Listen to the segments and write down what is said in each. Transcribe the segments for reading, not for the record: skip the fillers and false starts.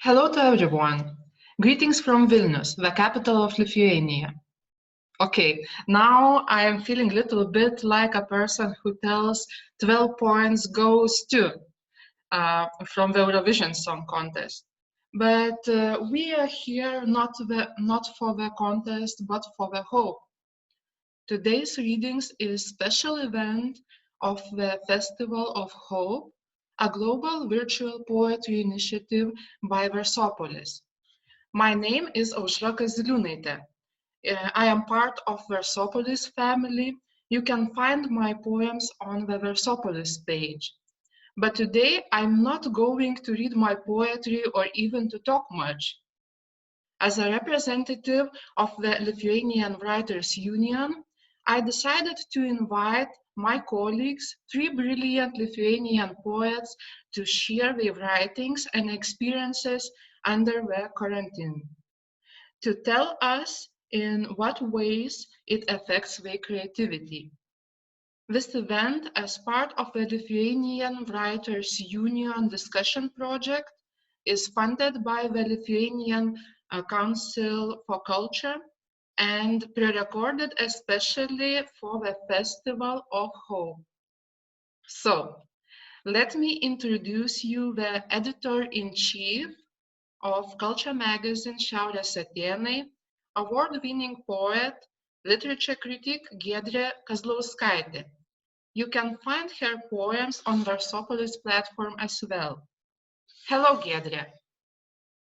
Hello to everyone. Greetings from Vilnius, the capital of Lithuania. Okay, now I am feeling a little bit like a person who tells 12 points goes to from the Eurovision Song Contest. But we are here not for the contest, but for the hope. Today's readings is special event of the Festival of Hope, a global virtual poetry initiative by Versopolis. My name is Aušra Kaziliūnaitė. I am part of Versopolis family. You can find my poems on the Versopolis page. But today I'm not going to read my poetry or even to talk much. As a representative of the Lithuanian Writers Union, I decided to invite my colleagues, three brilliant Lithuanian poets, to share their writings and experiences under the quarantine, to tell us in what ways it affects their creativity. This event, as part of the Lithuanian Writers Union discussion project, is funded by the Lithuanian Council for Culture and pre-recorded especially for the Festival of Hope. So, let me introduce you the editor-in-chief of Culture magazine Šiaurės Atėnai, award-winning poet, literature critic Giedrė Kazlauskaitė. You can find her poems on Versopolis platform as well. Hello, Giedrė.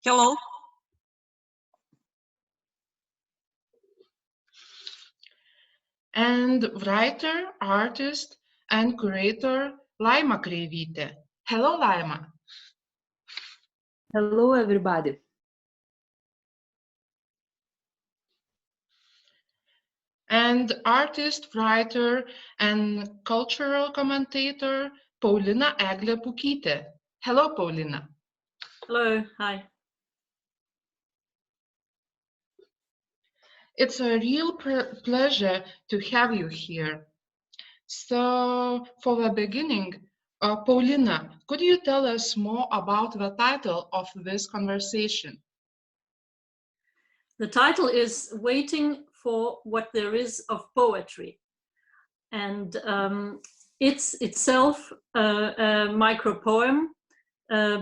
Hello. And writer, artist, and curator Laima Kreivytė. Hello, Laima. Hello, everybody. And artist, writer, and cultural commentator Paulina Pukytė. Hello, Paulina. Hello, hi. It's a real pleasure to have you here. So, for the beginning, Paulina, could you tell us more about the title of this conversation? The title is Waiting for What There Is of Poetry. And it's itself a micro-poem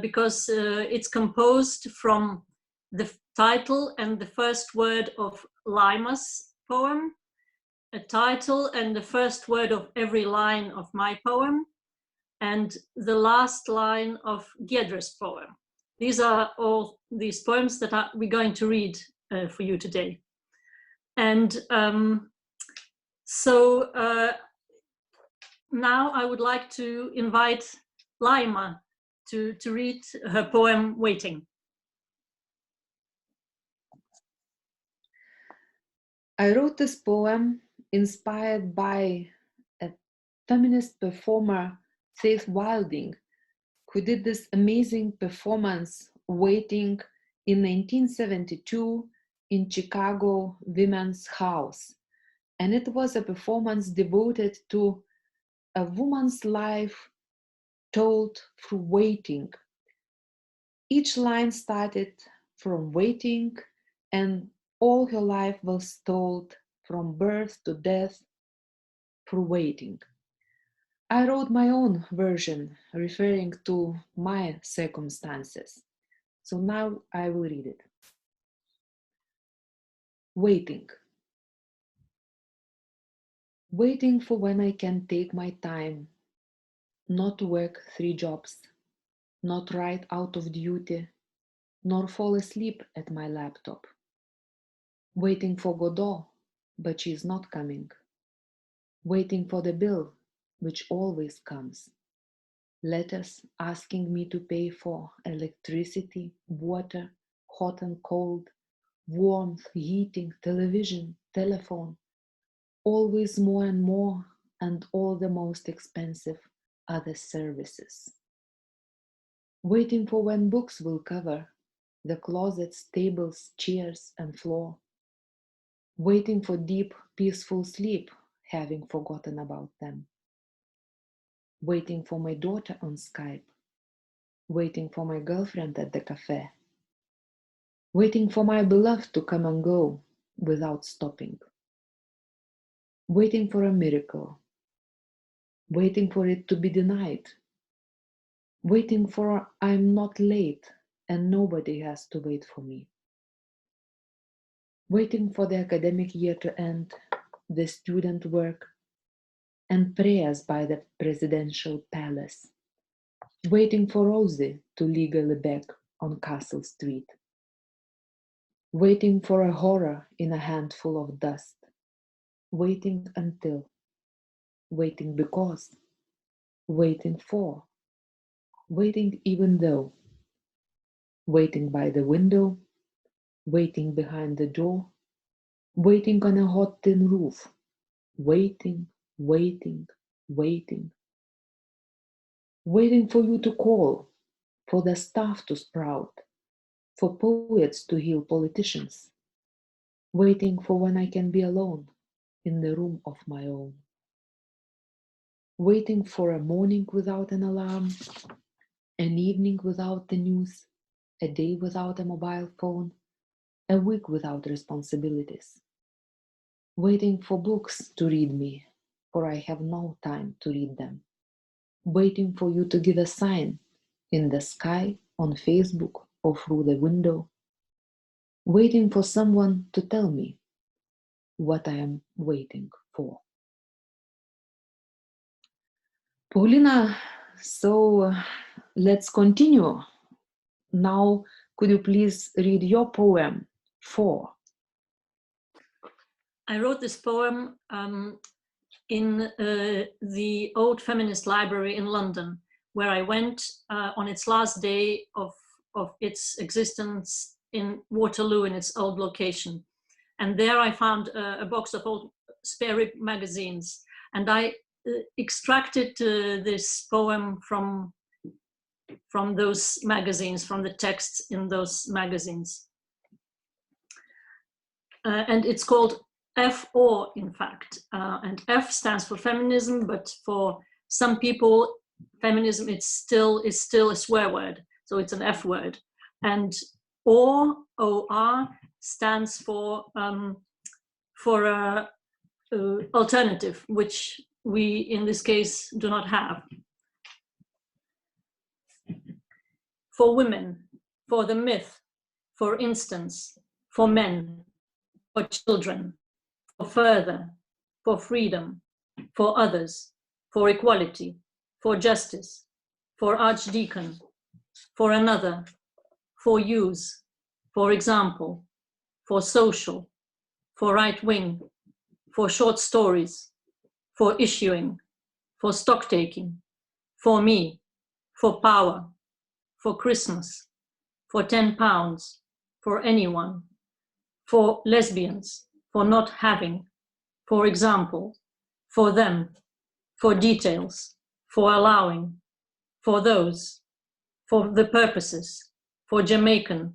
because it's composed from the title and the first word of Laima's poem, a title and the first word of every line of my poem, and the last line of Giedre's poem. These are all these poems that we're going to read for you today. And now I would like to invite Laima to read her poem, Waiting. I wrote this poem inspired by a feminist performer, Faith Wilding, who did this amazing performance, Waiting, in 1972 in Chicago Women's House. And it was a performance devoted to a woman's life told through waiting. Each line started from waiting, and all her life was told from birth to death through waiting. I wrote my own version referring to my circumstances. So now I will read it. Waiting. Waiting for when I can take my time, not work 3 jobs, not write out of duty, nor fall asleep at my laptop. Waiting for Godot, but she is not coming. Waiting for the bill, which always comes. Letters asking me to pay for electricity, water, hot and cold, warmth, heating, television, telephone, always more and more, and all the most expensive other services. Waiting for when books will cover the closets, tables, chairs, and floor. Waiting for deep, peaceful sleep, having forgotten about them. Waiting for my daughter on Skype. Waiting for my girlfriend at the cafe. waiting for my beloved to come and go without stopping, waiting for a miracle, waiting for it to be denied, waiting for I'm not late and nobody has to wait for me, waiting for the academic year to end, the student work, and prayers by the presidential palace, waiting for Rosie to legally beg on Castle Street, waiting for a horror in a handful of dust, waiting until, waiting because, waiting for, waiting even though, waiting by the window, waiting behind the door, waiting on a hot tin roof, waiting, waiting, waiting, waiting for you to call, for the staff to sprout, for poets to heal politicians, waiting for when I can be alone in the room of my own, waiting for a morning without an alarm, an evening without the news, a day without a mobile phone, a week without responsibilities, waiting for books to read me, for I have no time to read them, waiting for you to give a sign in the sky, on Facebook, or through the window, waiting for someone to tell me what I am waiting for. Paulina, so let's continue. Now, could you please read your poem, For? I wrote this poem in the Old Feminist Library in London, where I went on its last day of its existence in Waterloo, in its old location. And there I found a box of old spare rib magazines, and I extracted this poem from those magazines, from the texts in those magazines. And it's called F-or, in fact, and F stands for feminism, but for some people, feminism is still a swear word, so it's an F word. And O-R stands for alternative, which we in this case do not have. For women, for the myth, for instance, for men, for children, for further, for freedom, for others, for equality, for justice, for archdeacon, for another, for use, for example, for social, for right wing, for short stories, for issuing, for stocktaking, for me, for power, for Christmas, for £10, for anyone, for lesbians, for not having, for example, for them, for details, for allowing, for those, for the purposes, for Jamaican,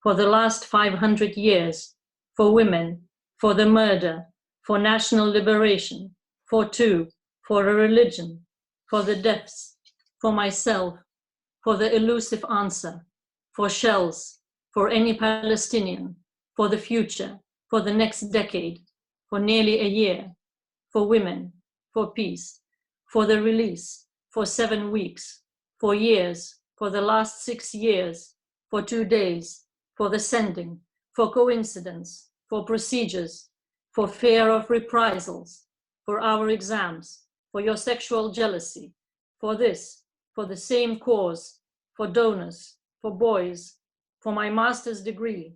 for the last 500 years, for women, for the murder, for national liberation, for two, for a religion, for the depths, for myself, for the elusive answer, for shells, for any Palestinian, for the future, for the next decade, for nearly a year, for women, for peace, for the release, for 7 weeks, for years, for the last 6 years, for 2 days, for the sending, for coincidence, for procedures, for fear of reprisals, for our exams, for your sexual jealousy, for this, for the same cause, for donors, for boys, for my master's degree,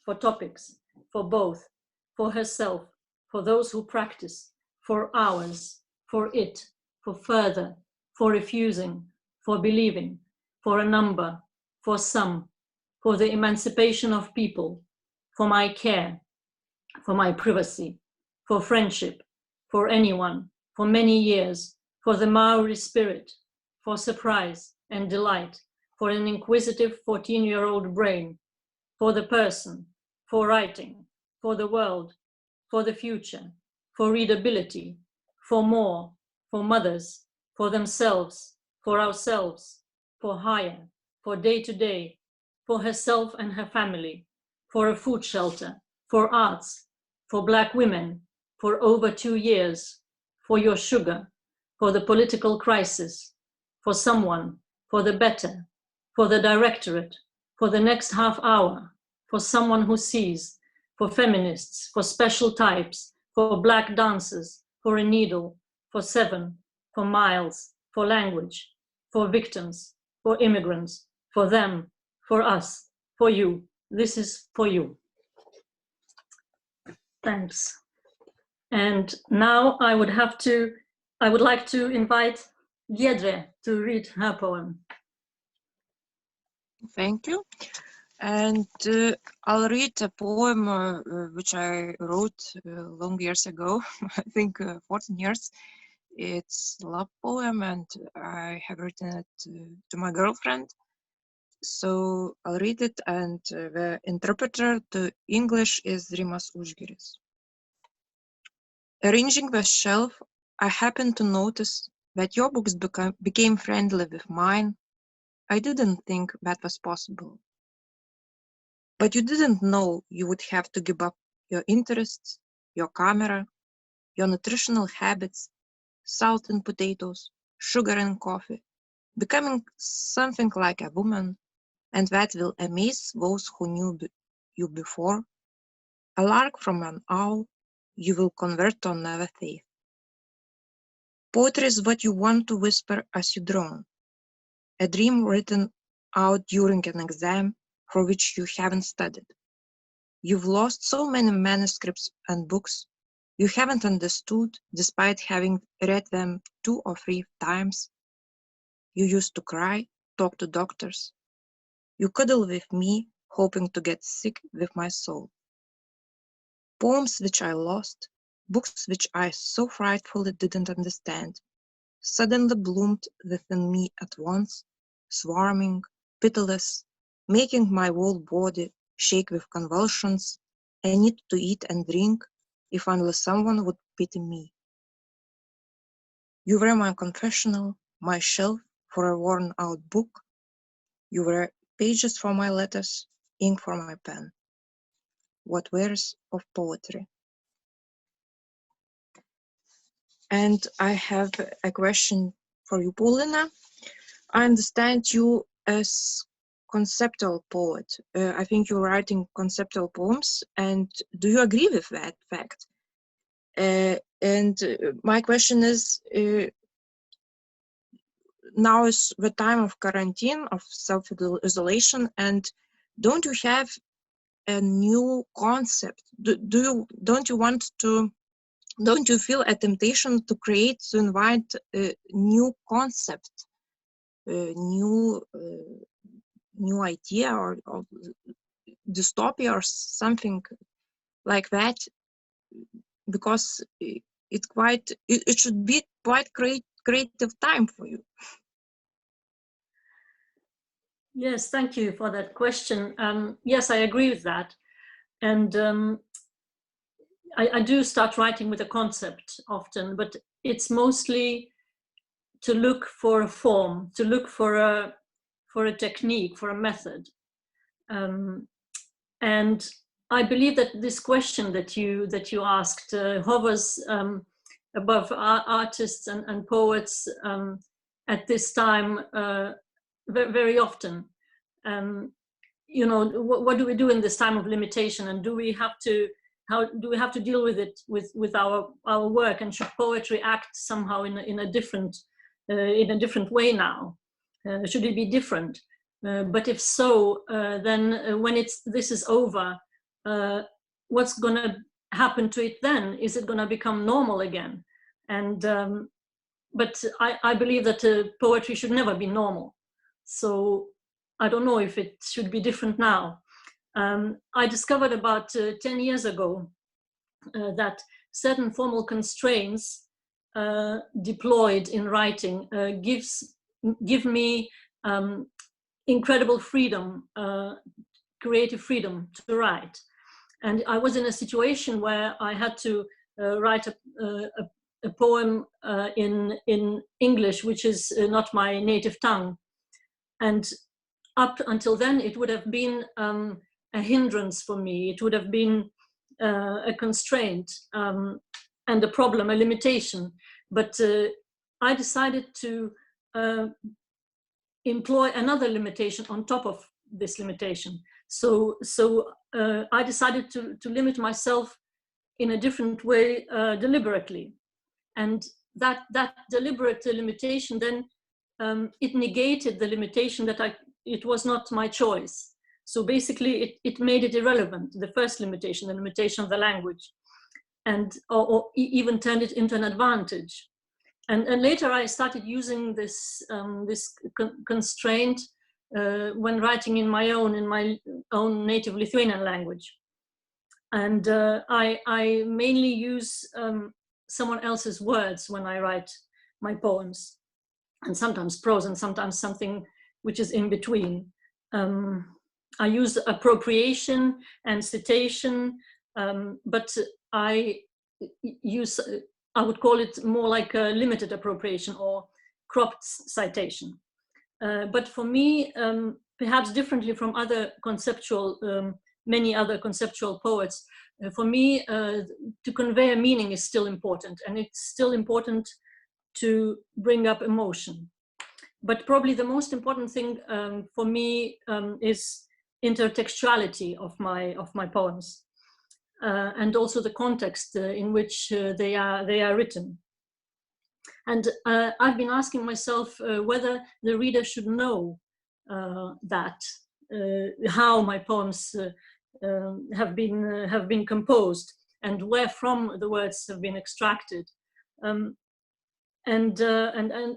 for topics, for both, for herself, for those who practice, for ours, for it, for further, for refusing, for believing, for a number, for some, for the emancipation of people, for my care, for my privacy, for friendship, for anyone, for many years, for the Maori spirit, for surprise and delight, for an inquisitive 14-year-old brain, for the person, for writing, for the world, for the future, for readability, for more, for mothers, for themselves, for ourselves, for hire, for day to day, for herself and her family, for a food shelter, for arts, for Black women, for over 2 years, for your sugar, for the political crisis, for someone, for the better, for the directorate, for the next half hour, for someone who sees, for feminists, for special types, for Black dancers, for a needle, for 7, for miles, for language, for victims, for immigrants, for them, for us, for you. This is for you. Thanks. And now I would like to invite Giedrė to read her poem. Thank you. And I'll read a poem which I wrote long years ago, I think 14 years. It's a love poem and I have written it to my girlfriend. So I'll read it, and the interpreter to English is Rimas Užgiris. Arranging the shelf, I happened to notice that your books became friendly with mine. I didn't think that was possible. But you didn't know you would have to give up your interests, your camera, your nutritional habits, salt and potatoes, sugar and coffee, becoming something like a woman, and that will amaze those who knew you before. A lark from an owl, you will convert to another faith. Poetry is what you want to whisper as you drone, a dream written out during an exam for which you haven't studied. You've lost so many manuscripts and books you haven't understood despite having read them 2 or 3 times. You used to cry, talk to doctors. You cuddle with me, hoping to get sick with my soul. Poems which I lost, books which I so frightfully didn't understand, suddenly bloomed within me at once, swarming, pitiless, making my whole body shake with convulsions. I need to eat and drink, if only someone would pity me. You were my confessional, my shelf for a worn-out book. You were pages for my letters, ink for my pen. What wares of poetry? And I have a question for you, Paulina. I understand you as conceptual poet. I think you're writing conceptual poems, and do you agree with that fact? And my question is, now is the time of quarantine, of self-isolation, and don't you have a new concept? Don't you feel a temptation to invite a new concept, a new idea or dystopia or something like that? Because it should be quite creative time for you. Yes, thank you for that question. Yes, I agree with that. And I do start writing with a concept often, but it's mostly to look for a form, to look for a technique, for a method. And I believe that this question that you asked hovers above artists and poets at this time very often. You know, what do we do in this time of limitation, and how do we have to deal with it with our work, and should poetry act somehow in a different way now? Should it be different? But if so, then when this is over, what's going to happen to it then? Is it going to become normal again? And but I believe that poetry should never be normal. So I don't know if it should be different now. I discovered about 10 years ago that certain formal constraints deployed in writing give me incredible freedom, creative freedom to write. And I was in a situation where I had to write a poem in English, which is not my native tongue. And up until then, it would have been a hindrance for me. It would have been a constraint and a problem, a limitation. But I decided to employ another limitation on top of this limitation. So I decided to limit myself in a different way deliberately. And that deliberate limitation then, it negated the limitation that it was not my choice. So basically it made it irrelevant, the first limitation, the limitation of the language, and or even turned it into an advantage. And later I started using this constraint when writing in my own native Lithuanian language. And I mainly use someone else's words when I write my poems, and sometimes prose and sometimes something which is in between. I use appropriation and citation, but I would call it more like a limited appropriation or cropped citation. But for me, perhaps differently from other conceptual, many other conceptual poets, for me, to convey a meaning is still important, and it's still important to bring up emotion. But probably the most important thing for me is intertextuality of my poems, and also the context in which they are written. And I've been asking myself whether the reader should know that how my poems have been composed and where from the words have been extracted, and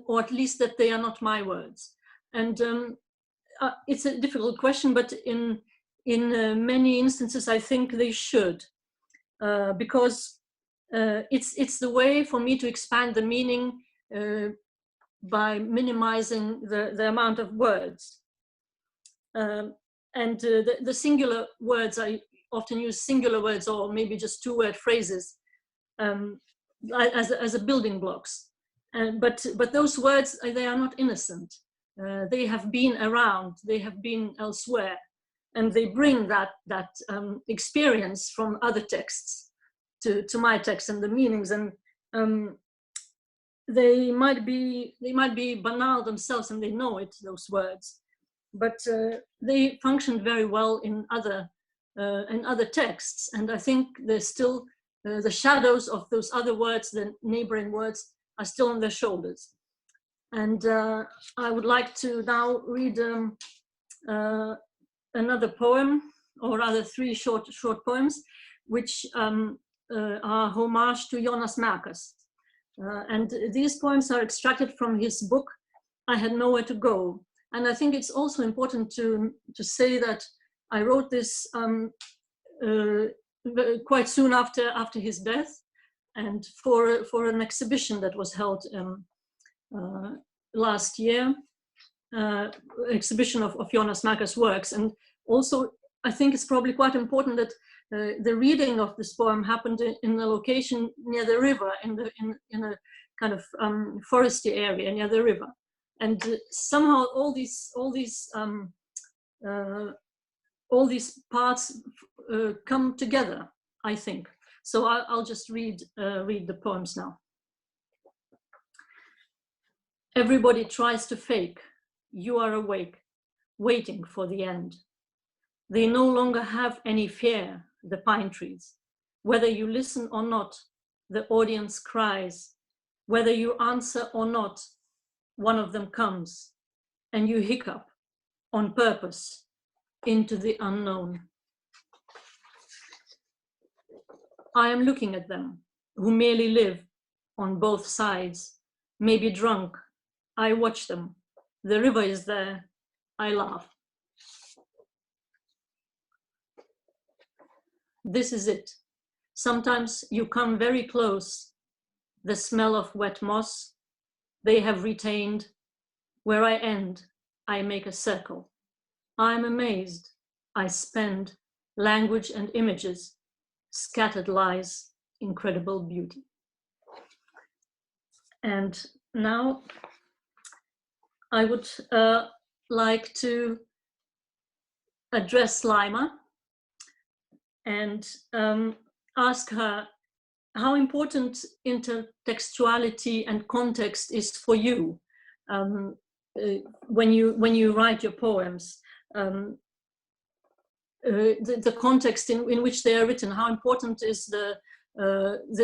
or at least that they are not my words. And it's a difficult question, but in many instances I think they should, because it's the way for me to expand the meaning by minimizing the amount of words. And the singular words, I often use singular words or maybe just two-word phrases as a building blocks. But those words, they are not innocent. They have been around, they have been elsewhere, and they bring that experience from other texts to my text and the meanings. And they might be banal themselves, and they know it, those words, but they functioned very well in other texts. And I think there's still the shadows of those other words, the neighboring words, are still on their shoulders. And I would like to now read another poem, or rather three short poems, which are homage to Jonas Mekas. And these poems are extracted from his book, I Had Nowhere to Go. And I think it's also important to say that I wrote this quite soon after his death, and for an exhibition that was held last year, exhibition of Jonas Mekas' works. And also I think it's probably quite important that the reading of this poem happened in a location near the river, in a kind of foresty area near the river. And somehow all these parts come together, I think. So I'll just read the poems now. Everybody tries to fake. You are awake, waiting for the end. They no longer have any fear, the pine trees. Whether you listen or not, the audience cries. Whether you answer or not, one of them comes, and you hiccup on purpose into the unknown. I am looking at them, who merely live on both sides, maybe drunk. I watch them. The river is there. I laugh. This is it. Sometimes you come very close. The smell of wet moss, they have retained. Where I end, I make a circle. I'm amazed. I spend language and images. Scattered lies, incredible beauty. And now I would like to address Laima, and ask her how important intertextuality and context is for you when you write your poems. The context in which they are written, how important is the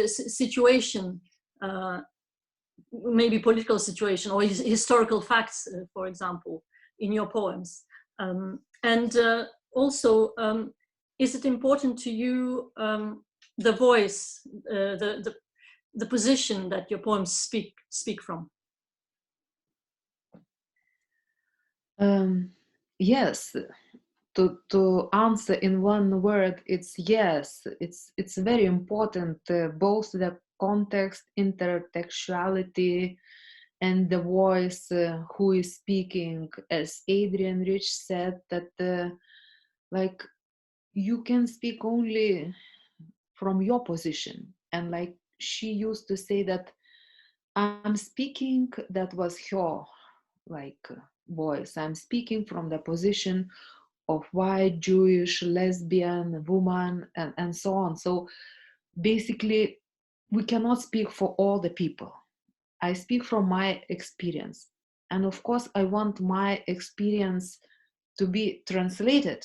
situation, maybe political situation or historical facts, for example, in your poems. And also, is it important to you the voice, the position that your poems speak from? Yes. To answer in one word, it's yes. It's very important, both the context, intertextuality, and the voice who is speaking. As Adrian Rich said, that like you can speak only from your position, and like she used to say that I'm speaking, that was her like voice. I'm speaking from the position of white, Jewish, lesbian, woman, and so on. So basically, we cannot speak for all the people. I speak from my experience. And of course, I want my experience to be translated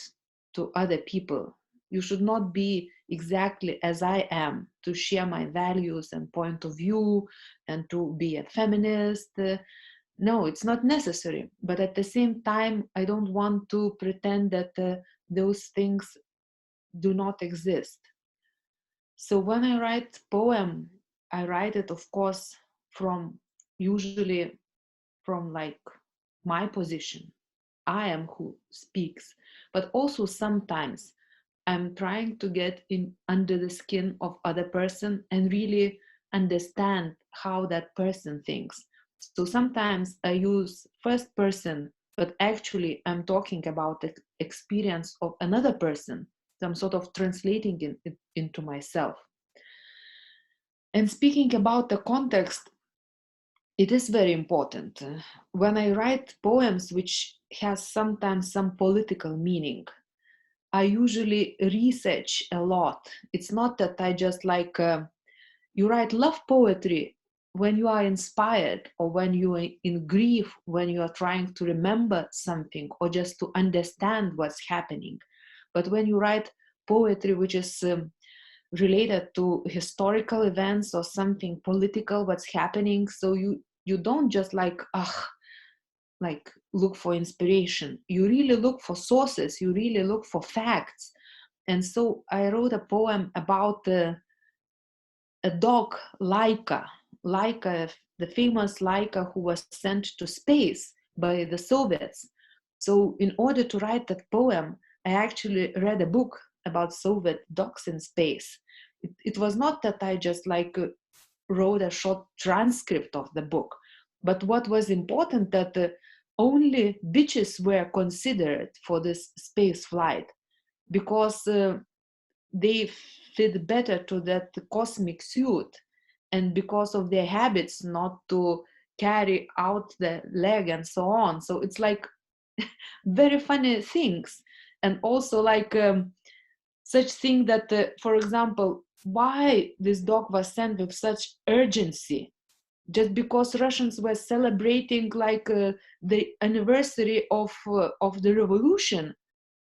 to other people. You should not be exactly as I am, to share my values and point of view and to be a feminist. No, it's not necessary. But at the same time, I don't want to pretend that those things do not exist. So when I write poem, I write it, of course, usually from like my position. I am who speaks. But also sometimes I'm trying to get in under the skin of other person and really understand how that person thinks. So sometimes I use first person, but actually I'm talking about the experience of another person. So I'm sort of translating it into myself. And speaking about the context, it is very important. When I write poems which has sometimes some political meaning, I usually research a lot. It's not that I just like, you write love poetry when you are inspired or when you are in grief, when you are trying to remember something or just to understand what's happening. But when you write poetry which is related to historical events or something political, what's happening, so you don't just like look for inspiration. You really look for sources, you really look for facts. And so I wrote a poem about a dog, Laika, the famous Laika who was sent to space by the Soviets. So in order to write that poem, I actually read a book about Soviet dogs in space. It was not that I just like wrote a short transcript of the book, but what was important that only bitches were considered for this space flight because they fit better to that cosmic suit, and because of their habits not to carry out the leg and so on. So it's like very funny things. And also like such thing that, for example, why this dog was sent with such urgency? Just because Russians were celebrating like the anniversary of the revolution.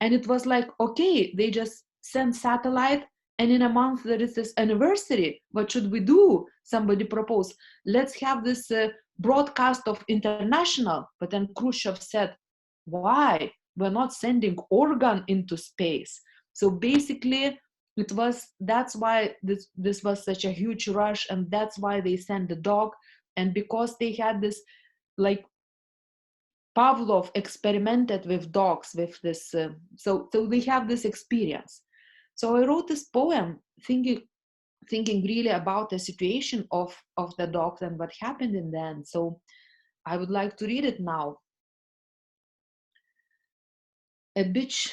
And it was like, okay, they just send satellite and in a month there is this anniversary. What should we do? Somebody proposed, let's have this broadcast of international. But then Khrushchev said, why? We're not sending organ into space. So basically, that's why this was such a huge rush, and that's why they sent the dog. And because they had this, like Pavlov experimented with dogs with this, so they have this experience. So I wrote this poem thinking really about the situation of the dogs and what happened in the end. So I would like to read it now. A bitch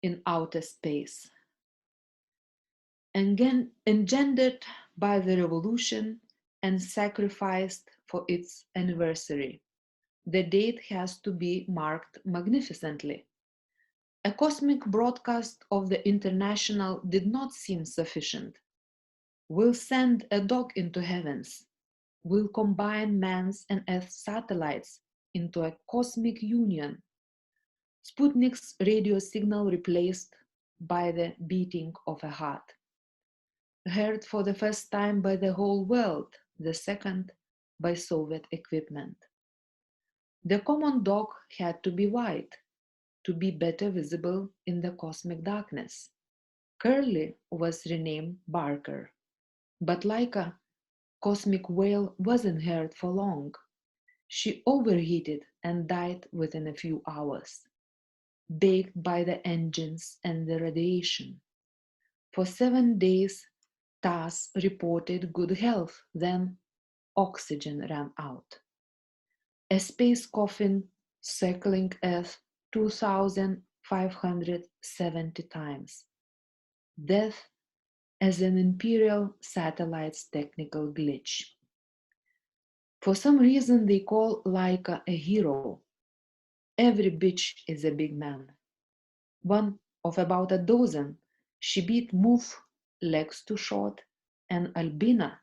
in outer space. Engendered by the revolution and sacrificed for its anniversary. The date has to be marked magnificently. A cosmic broadcast of the International did not seem sufficient. We'll send a dog into heavens. We'll combine man's and Earth's satellites into a cosmic union. Sputnik's radio signal replaced by the beating of a heart. Heard for the first time by the whole world, the second by Soviet equipment. The common dog had to be white, to be better visible in the cosmic darkness. Curly was renamed Barker. But Laika, cosmic whale, wasn't heard for long. She overheated and died within a few hours, baked by the engines and the radiation. For 7 days, TASS reported good health, then oxygen ran out. A space coffin circling Earth 2,570 times. Death as an Imperial satellite's technical glitch. For some reason, they call Laika a hero. Every bitch is a big man. One of about a dozen, she beat Moof, legs too short, and Albina,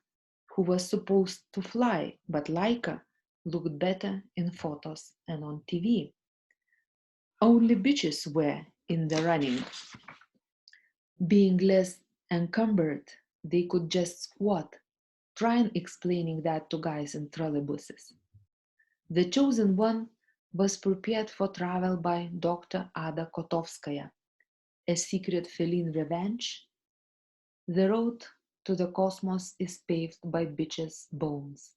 who was supposed to fly, but Laika looked better in photos and on TV. Only bitches were in the running. Being less encumbered, they could just squat. Try explaining that to guys in trolleybuses. The chosen one was prepared for travel by Dr. Ada Kotovskaya, a secret feline revenge. The road to the cosmos is paved by bitches' bones.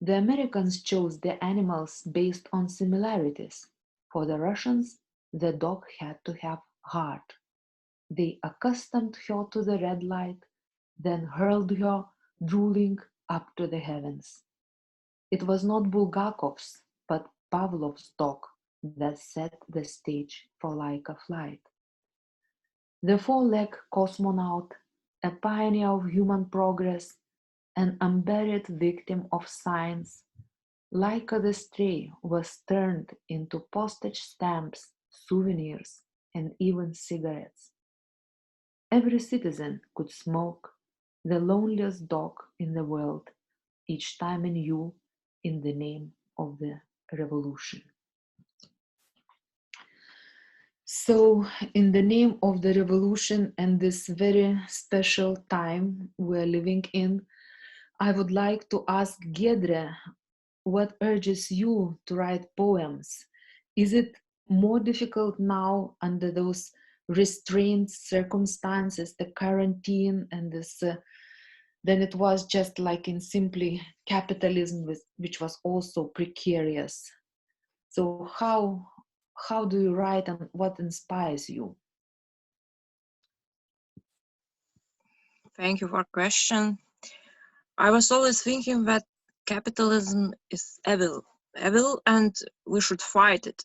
The Americans chose the animals based on similarities. For the Russians, the dog had to have heart. They accustomed her to the red light, then hurled her, drooling, up to the heavens. It was not Bulgakov's, but Pavlov's dog that set the stage for Laika flight. The four-legged cosmonaut, a pioneer of human progress, an unburied victim of science, Laika the stray was turned into postage stamps, souvenirs, and even cigarettes. Every citizen could smoke the loneliest dog in the world each time anew in the name of the revolution. So, in the name of the revolution and this very special time we're living in, I would like to ask Giedrė, what urges you to write poems? Is it more difficult now under those restrained circumstances, the quarantine and this, than it was just like in simply capitalism, which was also precarious? So how do you write and what inspires you? Thank you for the question. I was always thinking that capitalism is evil, and we should fight it.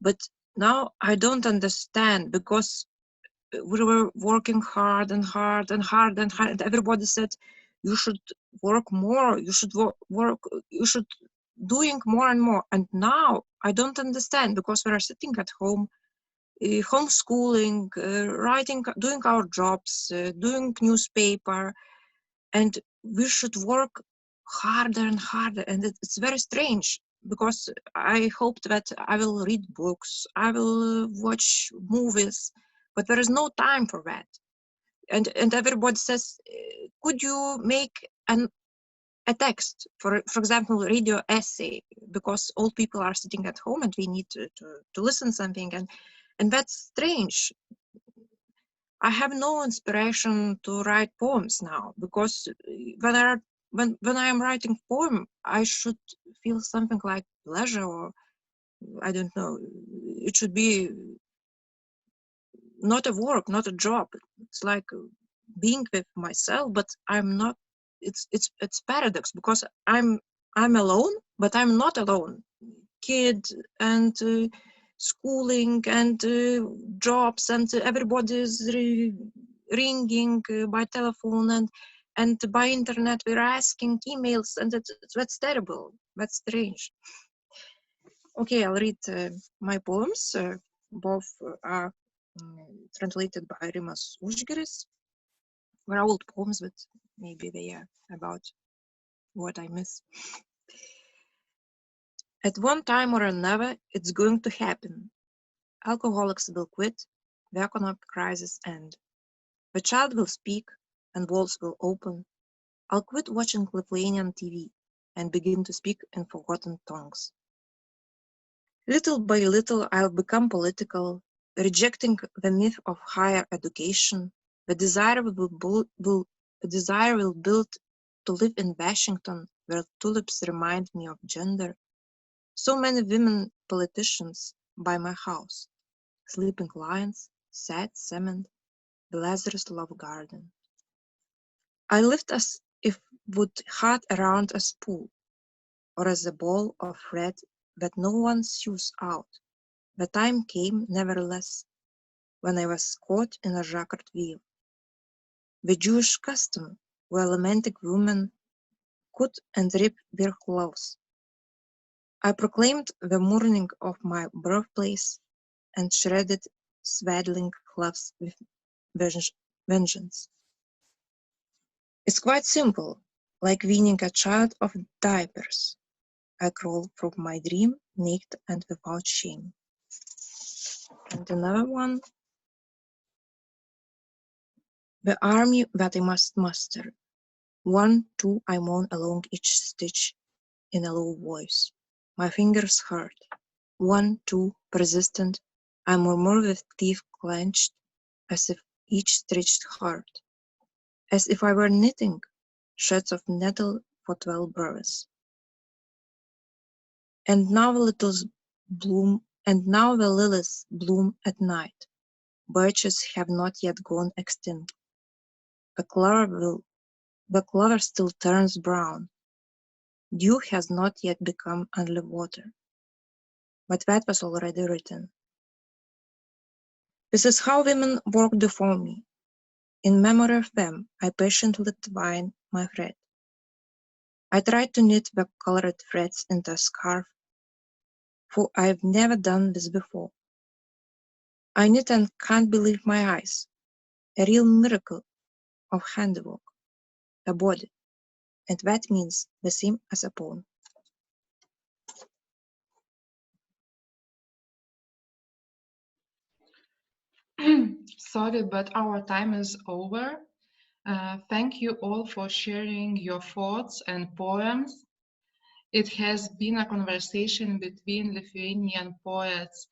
But now I don't understand, because we were working hard and hard and hard and hard, and everybody said you should work more, you should you should doing more and more. And now I don't understand, because we are sitting at home, homeschooling, writing, doing our jobs, doing newspaper, and we should work harder and harder. And it's very strange, because I hoped that I will read books, I will watch movies, but there is no time for that. And everybody says, could you make a text, for example, radio essay, because all people are sitting at home and we need to listen something, and that's strange. I have no inspiration to write poems now, because when I am writing poem, I should feel something like pleasure, or I don't know. It should be not a work, not a job. It's like being with myself, but I'm not. It's paradox, because I'm alone, but I'm not alone. Kid and schooling and jobs, and everybody is ringing by telephone and by internet. We're asking emails, and that's terrible. That's strange. Okay, I'll read my poems. Both are translated by Rimas Užgiris. They're old poems, but maybe they are about what I miss. At one time or another, it's going to happen. Alcoholics will quit, the economic crisis end. The child will speak, and walls will open. I'll quit watching Lithuanian TV and begin to speak in forgotten tongues. Little by little, I'll become political, rejecting the myth of higher education. The desire will build to live in Washington, where tulips remind me of gender. So many women politicians by my house. Sleeping lions, sad cement, the Lazarus Love Garden. I lived as if would heart around a spool, or as a ball of thread that no one sews out. The time came, nevertheless, when I was caught in a jacquard wheel. The Jewish custom, where lamenting women cut and rip their clothes. I proclaimed the mourning of my birthplace and shredded swaddling cloths with vengeance. It's quite simple, like weaning a child of diapers. I crawl from my dream, naked and without shame. And another one, the army that I must muster. 1, 2, I moan along each stitch in a low voice. My fingers hurt. 1, 2, persistent, I murmur with teeth clenched, as if each stitched hurt. As if I were knitting shreds of nettle for 12 brothers. And now the lilies bloom at night. Birches have not yet gone extinct. The clover still turns brown. Dew has not yet become only water. But that was already written. This is how women worked before me. In memory of them, I patiently twine my thread. I tried to knit the colored threads into a scarf, for I've never done this before. I knit and can't believe my eyes. A real miracle of handiwork, a body, and that means the same as a poem. Sorry, but our time is over. Thank you all for sharing your thoughts and poems. It has been a conversation between Lithuanian poets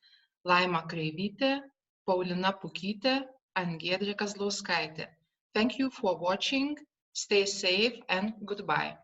Laima Kreivytė, Paulina Pukytė, and Giedrė Kazlauskaitė. Thank you for watching. Stay safe and goodbye.